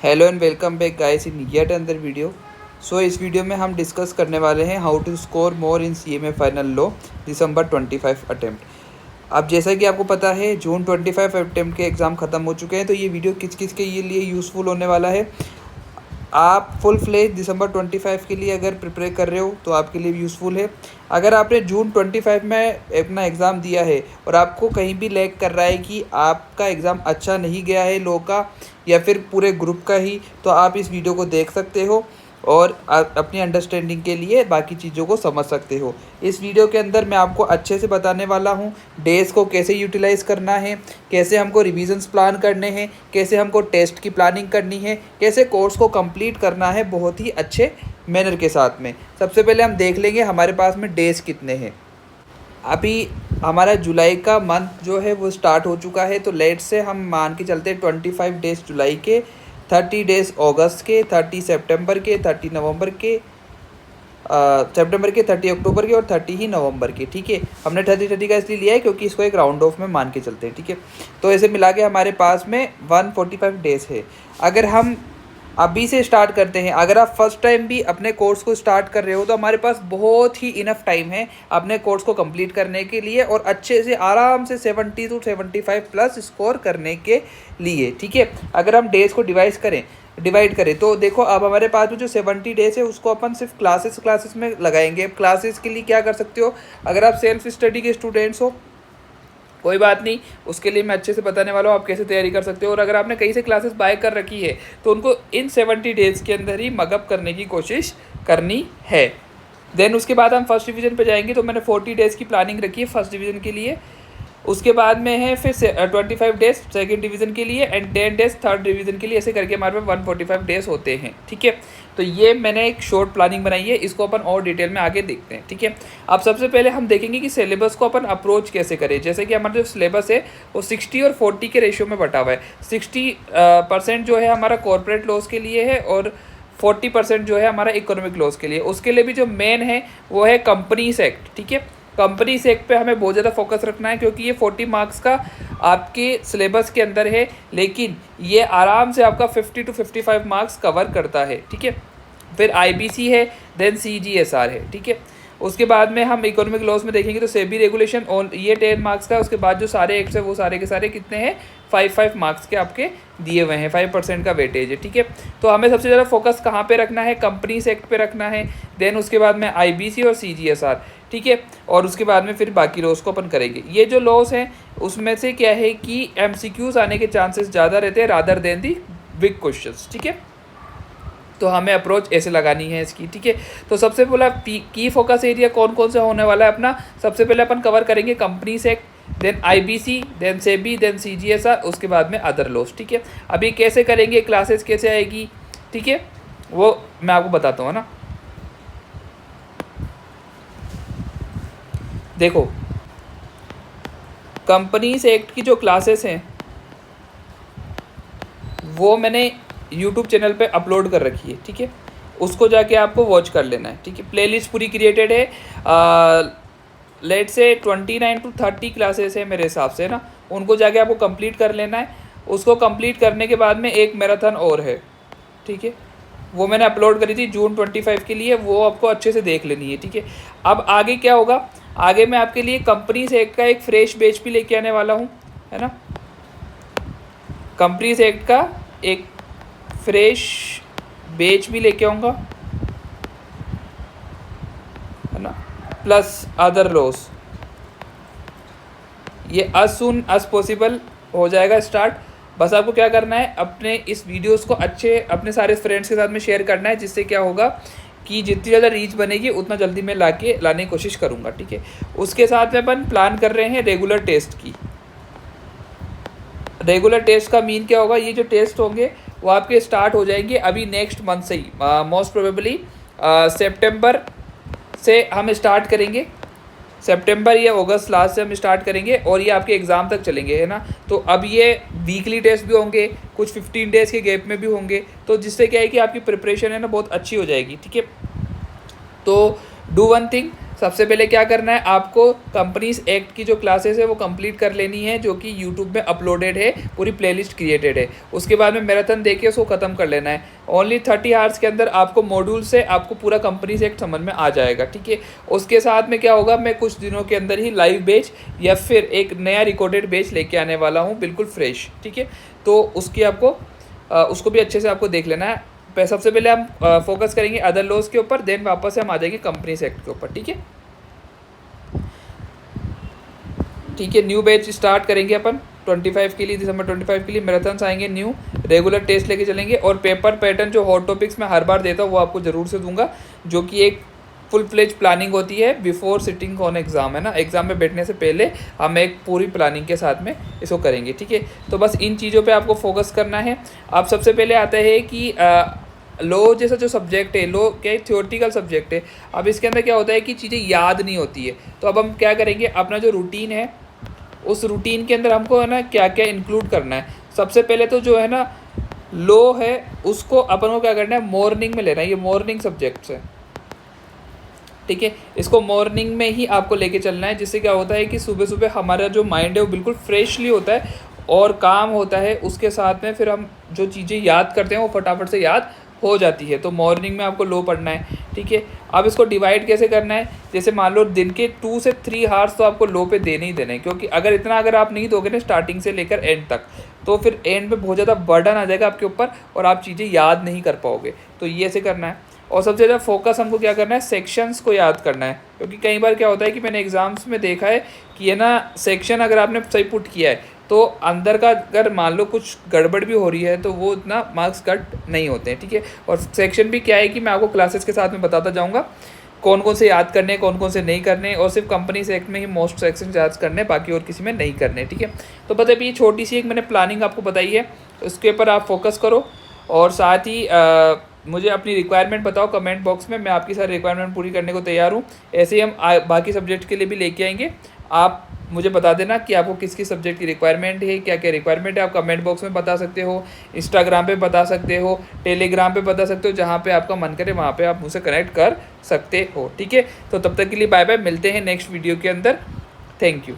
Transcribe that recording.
Hello and welcome back guys in yet another video. इस video में हम discuss करने वाले हैं how to score more in CMA final law December 25 attempt. अब जैसा कि आपको पता है जून 25 अटेम्प्ट के एग्ज़ाम ख़त्म हो चुके हैं, तो ये वीडियो किस किस के लिए यूज़फुल होने वाला है। आप फुल फ्लेज दिसंबर 25 के लिए अगर प्रिपेयर कर रहे हो तो आपके लिए यूज़फुल है। अगर आपने जून 25 में अपना एग्ज़ाम दिया है और आपको कहीं भी लैग कर रहा है कि आपका एग्ज़ाम अच्छा नहीं गया है लॉ का या फिर पूरे ग्रुप का ही, तो आप इस वीडियो को देख सकते हो और आप अपनी अंडरस्टैंडिंग के लिए बाकी चीज़ों को समझ सकते हो। इस वीडियो के अंदर मैं आपको अच्छे से बताने वाला हूँ डेज़ को कैसे यूटिलाइज़ करना है, कैसे हमको रिविजन्स प्लान करने हैं, कैसे हमको टेस्ट की प्लानिंग करनी है, कैसे कोर्स को कंप्लीट करना है बहुत ही अच्छे मैनर के साथ में। सबसे पहले हम देख लेंगे हमारे पास में डेज़ कितने हैं। अभी हमारा जुलाई का मंथ जो है वो स्टार्ट हो चुका है, तो लेट से हम मान के चलते हैं 25 डेज़ जुलाई के, 30 डेज़ अगस्त के, 30 सितंबर के, 30 नवंबर के, 30 अक्टूबर के और 30 ही नवंबर के। ठीक है, हमने 30 का इसलिए लिया है क्योंकि इसको एक राउंड ऑफ में मान के चलते हैं। ठीक है, तो ऐसे मिला के हमारे पास में 145 डेज़ है। अगर हम अभी से स्टार्ट करते हैं, अगर आप फर्स्ट टाइम भी अपने कोर्स को स्टार्ट कर रहे हो तो हमारे पास बहुत ही इनफ टाइम है अपने कोर्स को कंप्लीट करने के लिए और अच्छे से आराम से 70 to 75 प्लस स्कोर करने के लिए। ठीक है, अगर हम डेज़ को डिवाइड करें तो देखो अब हमारे पास में जो 70 डेज़ है उसको अपन सिर्फ क्लासेस में लगाएंगे। क्लासेस के लिए क्या कर सकते हो, अगर आप सेल्फ स्टडी के स्टूडेंट्स हो कोई बात नहीं, उसके लिए मैं अच्छे से बताने वाला हूँ आप कैसे तैयारी कर सकते हो। और अगर आपने कहीं से क्लासेस बाय कर रखी है तो उनको इन 70 डेज़ के अंदर ही मगअप करने की कोशिश करनी है। देन उसके बाद हम फर्स्ट डिवीज़न पे जाएंगे, तो मैंने 40 डेज़ की प्लानिंग रखी है फर्स्ट डिवीज़न के लिए। उसके बाद में है फिर 25 डेज़ सेकंड डिवीज़न के लिए एंड 10 डेज़ थर्ड डिवीज़न के लिए। ऐसे करके हमारे पास 145 डेज़ होते हैं। ठीक है, तो ये मैंने एक शॉर्ट प्लानिंग बनाई है, इसको अपन और डिटेल में आगे देखते हैं। ठीक है, अब सबसे पहले हम देखेंगे कि सिलेबस को अपन अप्रोच कैसे करें। जैसे कि हमारा जो सिलेबस है वो 60 और 40 के रेशियो में बटा हुआ है। 60% जो है हमारा कॉर्पोरेट लॉज के लिए है और 40% जो है हमारा इकोनॉमिक लॉज के लिए। उसके लिए भी जो मेन है वो है कंपनीज एक्ट। ठीक है, कंपनीज एक्ट पे हमें बहुत ज़्यादा फोकस रखना है क्योंकि ये 40 मार्क्स का आपके सिलेबस के अंदर है, लेकिन ये आराम से आपका 50 to 55 मार्क्स कवर करता है। ठीक है, फिर आईबीसी है, देन सीजीएसआर है। ठीक है, उसके बाद में हम इकोनॉमिक लॉस में देखेंगे तो सेबी रेगुलेशन ऑन ये 10 मार्क्स का। उसके बाद जो सारे एक्ट्स है वो सारे के सारे कितने हैं 5 मार्क्स के आपके दिए हुए हैं, 5% का वेटेज है। ठीक है, तो हमें सबसे ज़्यादा फोकस कहाँ पे रखना है, कंपनीज एक्ट पे रखना है। देन उसके बाद में आईबीसी और सीजीएसआर। ठीक है, और उसके बाद में फिर बाकी लॉस को अपन करेंगे। ये जो लॉस हैं उसमें से क्या है कि एमसीक्यूज आने के चांसेस ज़्यादा रहते हैं rather than the big questions. ठीक है, तो हमें अप्रोच ऐसे लगानी है इसकी। ठीक है, तो सबसे पहले की फोकस एरिया कौन कौन सा होने वाला है अपना, सबसे पहले अपन कवर करेंगे companies act, then IBC, then SEBI, then CGSR, उसके बाद में अदर लॉस। ठीक है, अभी कैसे करेंगे, क्लासेस कैसे आएगी, ठीक है, वो मैं आपको बताता हूँ ना। देखो कंपनीज एक्ट की जो क्लासेस हैं वो मैंने यूट्यूब चैनल पे अपलोड कर रखी है। ठीक है, उसको जाके आपको वॉच कर लेना है। ठीक है, प्लेलिस्ट पूरी क्रिएटेड है। लेट से 29 to 30 क्लासेस है मेरे हिसाब से ना, उनको जाके आपको कंप्लीट कर लेना है। उसको कंप्लीट करने के बाद में एक मैराथन और है। ठीक है, वो मैंने अपलोड करी थी जून 25 के लिए, वो आपको अच्छे से देख लेनी है। ठीक है, अब आगे क्या होगा, आगे मैं आपके लिए कंपनीज एक्ट का एक फ्रेश बैच भी लेके आने वाला हूँ, है ना। कंपनीज एक्ट का एक फ्रेश बैच भी लेके आऊँगा, है ना, प्लस अदर लॉस। ये as soon as possible हो जाएगा स्टार्ट। बस आपको क्या करना है, अपने इस वीडियोस को अच्छे अपने सारे फ्रेंड्स के साथ में शेयर करना है, जिससे क्या होगा कि जितनी ज़्यादा रीच बनेगी उतना जल्दी मैं लाने की कोशिश करूँगा। ठीक है, उसके साथ में अपन प्लान कर रहे हैं रेगुलर टेस्ट की। रेगुलर टेस्ट का मीन क्या होगा, ये जो टेस्ट होंगे वो आपके स्टार्ट हो जाएंगे अभी नेक्स्ट मंथ से ही, मोस्ट प्रोबेबली सितंबर से हम स्टार्ट करेंगे। सितंबर या अगस्त लास्ट से हम स्टार्ट करेंगे और ये आपके एग्ज़ाम तक चलेंगे, है ना। तो अब ये वीकली टेस्ट भी होंगे, कुछ 15 डेज़ के गैप में भी होंगे, तो जिससे क्या है कि आपकी प्रिपरेशन है ना बहुत अच्छी हो जाएगी। ठीक है, तो डू वन थिंग, सबसे पहले क्या करना है, आपको कंपनीज एक्ट की जो क्लासेस है वो कंप्लीट कर लेनी है, जो कि यूट्यूब में अपलोडेड है, पूरी प्लेलिस्ट क्रिएटेड है। उसके बाद में मैराथन देके उसको ख़त्म कर लेना है। ओनली 30 आवर्स के अंदर आपको मॉड्यूल से आपको पूरा कंपनीज एक्ट समझ में आ जाएगा, ठीक है। उसके साथ में क्या होगा, मैं कुछ दिनों के अंदर ही लाइव बैच या फिर एक नया रिकॉर्डेड बैच लेके आने वाला हूँ, बिल्कुल फ्रेश, ठीक है। तो उसकी आपको उसको भी अच्छे से आपको देख लेना है। सबसे पहले हम फोकस करेंगे अदर लॉज के ऊपर, देन वापस से हम आ जाएंगे कंपनीज एक्ट के ऊपर, ठीक है। ठीक है, न्यू बैच स्टार्ट करेंगे अपन 25 के लिए, दिसंबर 25 के लिए मैराथन्स आएंगे न्यू, रेगुलर टेस्ट लेके चलेंगे, और पेपर पैटर्न जो हॉट टॉपिक्स में हर बार देता हूँ वो आपको ज़रूर से दूंगा, जो कि एक फुल फ्लेज प्लानिंग होती है बिफोर सिटिंग ऑन एग्ज़ाम, है ना। एग्ज़ाम में बैठने से पहले हम एक पूरी प्लानिंग के साथ में इसको करेंगे, ठीक है। तो बस इन चीज़ों पे आपको फोकस करना है। अब सबसे पहले आता है कि लॉ जैसा जो सब्जेक्ट है, लॉ क्या थ्योरेटिकल सब्जेक्ट है। अब इसके अंदर क्या होता है कि चीज़ें याद नहीं होती है, तो अब हम क्या करेंगे, अपना जो रूटीन है उस रूटीन के अंदर हमको है ना क्या क्या इंक्लूड करना है। सबसे पहले तो जो है ना लॉ है उसको अपन को क्या करना है, मॉर्निंग में लेना है। ये मॉर्निंग सब्जेक्ट्स है, ठीक है। इसको मॉर्निंग में ही आपको लेके चलना है, जिससे क्या होता है कि सुबह सुबह हमारा जो माइंड है वो बिल्कुल फ्रेशली होता है और काम होता है। उसके साथ में फिर हम जो चीज़ें याद करते हैं वो फटाफट से याद हो जाती है। तो मॉर्निंग में आपको लो पढ़ना है, ठीक है। अब इसको डिवाइड कैसे करना है, जैसे मान लो दिन के 2 से 3 आवर्स तो आपको लो पे देने ही देने हैं, क्योंकि अगर आप नहीं दोगे ना स्टार्टिंग से लेकर एंड तक, तो फिर एंड में बहुत ज़्यादा बर्डन आ जाएगा आपके ऊपर और आप चीज़ें याद नहीं कर पाओगे। तो ये ऐसे करना है। और सबसे ज़्यादा फोकस हमको क्या करना है, सेक्शंस को याद करना है, क्योंकि कई बार क्या होता है कि मैंने एग्जाम्स में देखा है कि है ना सेक्शन अगर आपने सही पुट किया है तो अंदर का अगर मान लो कुछ गड़बड़ भी हो रही है तो वो इतना मार्क्स कट नहीं होते हैं, ठीक है। और सेक्शन भी क्या है कि मैं आपको क्लासेस के साथ में बताता जाऊँगा कौन कौन से याद करने, कौन कौन से नहीं करने, और सिर्फ कंपनी सेक्ट में ही मोस्ट सेक्शन याद करने, बाकी और किसी में नहीं करने, ठीक है। तो बस अभी छोटी सी एक मैंने प्लानिंग आपको बताई है, उसके ऊपर आप फोकस करो। और साथ ही मुझे अपनी रिक्वायरमेंट बताओ कमेंट बॉक्स में, मैं आपकी सारी रिक्वायरमेंट पूरी करने को तैयार हूँ। ऐसे ही हम बाकी सब्जेक्ट के लिए भी लेके आएंगे। आप मुझे बता देना कि आपको किस किस सब्जेक्ट की रिक्वायरमेंट है, क्या क्या रिक्वायरमेंट है। आप कमेंट बॉक्स में बता सकते हो, इंस्टाग्राम पे बता सकते हो, टेलीग्राम पे बता सकते हो, जहाँ पे आपका मन करे वहाँ पे आप मुझसे कनेक्ट कर सकते हो, ठीक है। तो तब तक के लिए बाय बाय, मिलते हैं नेक्स्ट वीडियो के अंदर। Thank you.